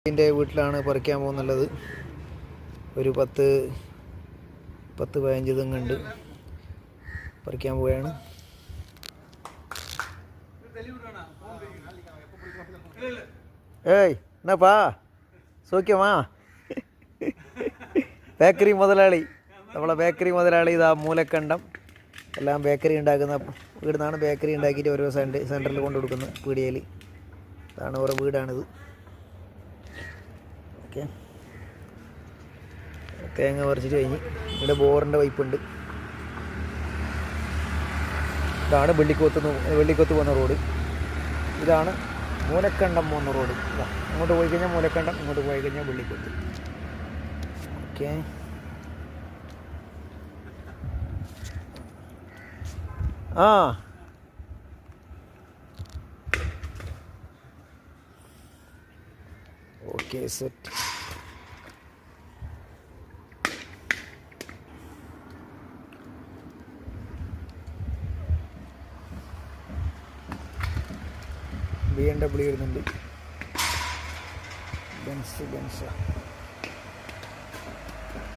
എൻ്റെ വീട്ടിലാണ് പറിക്കാൻ പോകുന്നുള്ളത്. ഒരു 10-15 തെങ്ങുണ്ട്, പറിക്കാൻ പോവുകയാണ്. ഏയ് എന്നാപ്പാ സൗഖ്യമാ? ബേക്കറി മുതലാളി, നമ്മളെ ബേക്കറി മുതലാളി ഇതാ മൂലക്കണ്ടം എല്ലാം ബേക്കറി ഉണ്ടാക്കുന്ന വീടുന്നാണ്. ബേക്കറി ഉണ്ടാക്കിയിട്ട് ഓരോ സെൻറ്ററിൽ കൊണ്ടു കൊടുക്കുന്നത്, പീടികയിൽ. ഇതാണ് ഓരോ വീടാണിത്. ഓക്കെ, തേങ്ങ പറിച്ചിട്ട് കഴിഞ്ഞ് ഇവിടെ ബോറിൻ്റെ പൈപ്പുണ്ട്. ഇതാണ് വെള്ളിക്കൊത്ത് പോകുന്ന റോഡ്. ഇതാണ് മൂലക്കണ്ടം പോകുന്ന റോഡ്. അങ്ങോട്ട് പോയി കഴിഞ്ഞാൽ മൂലക്കണ്ടം, ഇങ്ങോട്ട് പോയി കഴിഞ്ഞാൽ വെള്ളിക്കൊത്ത്. ഓക്കെ, ആ ഓക്കെ, സെറ്റ്. BMW വരുന്നുണ്ട്, ബെൻസ്.